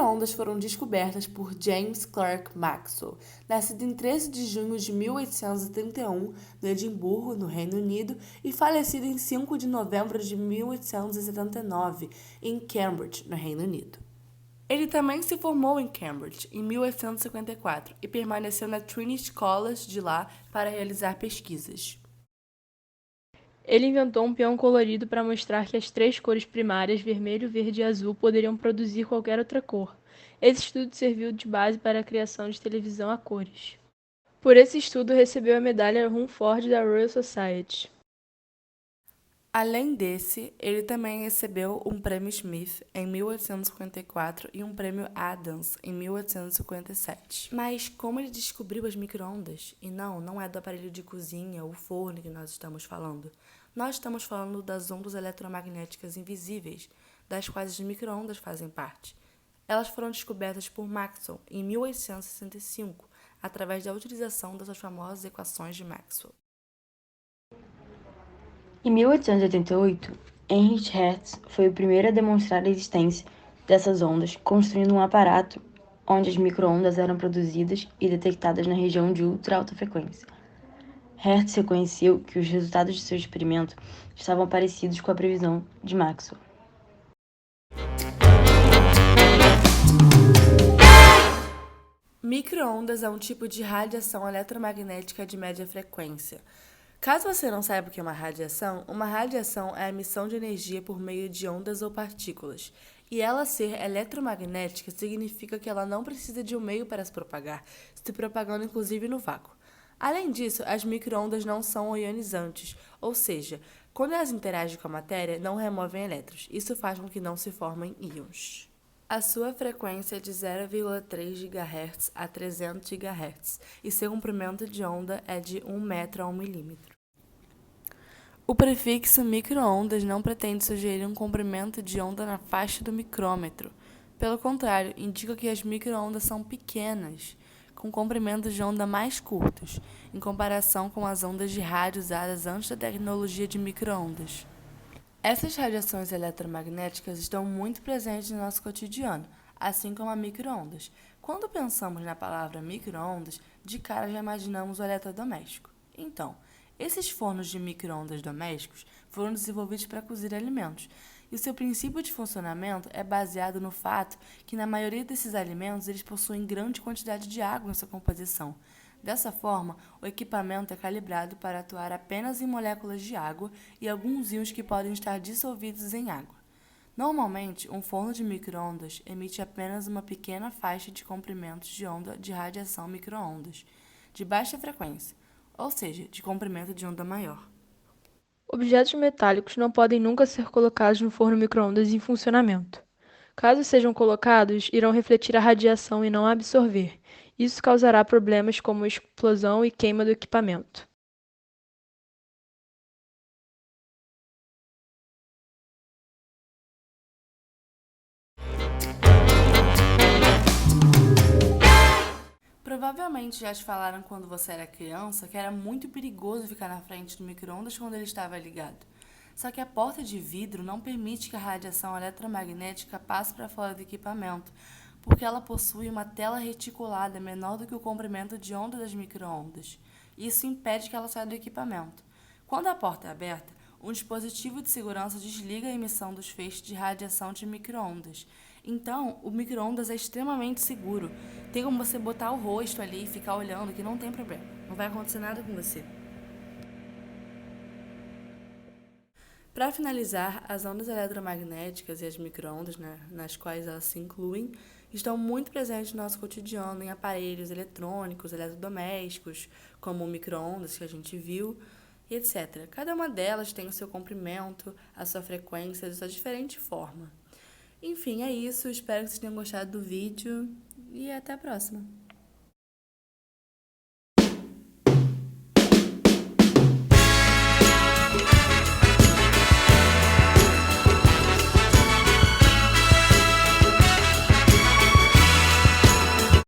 micro-ondas foram descobertas por James Clerk Maxwell, nascido em 13 de junho de 1831, no Edimburgo, no Reino Unido, e falecido em 5 de novembro de 1879, em Cambridge, no Reino Unido. Ele também se formou em Cambridge, em 1854, e permaneceu na Trinity College de lá para realizar pesquisas. Ele inventou um peão colorido para mostrar que as três cores primárias, vermelho, verde e azul, poderiam produzir qualquer outra cor. Esse estudo serviu de base para a criação de televisão a cores. Por esse estudo, recebeu a medalha Rumford da Royal Society. Além desse, ele também recebeu um prêmio Smith em 1854 e um prêmio Adams em 1857. Mas como ele descobriu as micro-ondas? E não é do aparelho de cozinha ou forno que nós estamos falando. Nós estamos falando das ondas eletromagnéticas invisíveis, das quais as micro-ondas fazem parte. Elas foram descobertas por Maxwell em 1865, através da utilização das suas famosas equações de Maxwell. Em 1888, Heinrich Hertz foi o primeiro a demonstrar a existência dessas ondas, construindo um aparato onde as micro-ondas eram produzidas e detectadas na região de ultra-alta frequência. Hertz reconheceu que os resultados de seu experimento estavam parecidos com a previsão de Maxwell. Micro-ondas é um tipo de radiação eletromagnética de média frequência. Caso você não saiba o que é uma radiação é a emissão de energia por meio de ondas ou partículas. E ela ser eletromagnética significa que ela não precisa de um meio para se propagar, se propagando inclusive no vácuo. Além disso, as micro-ondas não são ionizantes, ou seja, quando elas interagem com a matéria, não removem elétrons. Isso faz com que não se formem íons. A sua frequência é de 0,3 GHz a 300 GHz e seu comprimento de onda é de 1 metro a 1 milímetro. O prefixo micro-ondas não pretende sugerir um comprimento de onda na faixa do micrômetro. Pelo contrário, indica que as micro-ondas são pequenas, com comprimentos de onda mais curtos, em comparação com as ondas de rádio usadas antes da tecnologia de micro-ondas. Essas radiações eletromagnéticas estão muito presentes no nosso cotidiano, assim como as micro-ondas. Quando pensamos na palavra micro-ondas, de cara já imaginamos o eletrodoméstico. Então, esses fornos de micro-ondas domésticos foram desenvolvidos para cozir alimentos, e o seu princípio de funcionamento é baseado no fato que, na maioria desses alimentos, eles possuem grande quantidade de água em sua composição. Dessa forma, o equipamento é calibrado para atuar apenas em moléculas de água e alguns íons que podem estar dissolvidos em água. Normalmente, um forno de micro-ondas emite apenas uma pequena faixa de comprimentos de onda de radiação micro-ondas, de baixa frequência, ou seja, de comprimento de onda maior. Objetos metálicos não podem nunca ser colocados no forno micro-ondas em funcionamento. Caso sejam colocados, irão refletir a radiação e não a absorver. Isso causará problemas como explosão e queima do equipamento. Provavelmente já te falaram quando você era criança que era muito perigoso ficar na frente do micro-ondas quando ele estava ligado. Só que a porta de vidro não permite que a radiação eletromagnética passe para fora do equipamento, porque ela possui uma tela reticulada menor do que o comprimento de onda das micro-ondas. Isso impede que ela saia do equipamento. Quando a porta é aberta, um dispositivo de segurança desliga a emissão dos feixes de radiação de micro-ondas. Então, o micro-ondas é extremamente seguro. Tem como você botar o rosto ali e ficar olhando que não tem problema. Não vai acontecer nada com você. Para finalizar, as ondas eletromagnéticas e as micro-ondas, nas quais elas se incluem, estão muito presentes no nosso cotidiano em aparelhos eletrônicos, eletrodomésticos, como micro-ondas que a gente viu, e etc. Cada uma delas tem o seu comprimento, a sua frequência, de sua diferente forma. Enfim, é isso. Espero que vocês tenham gostado do vídeo e até a próxima.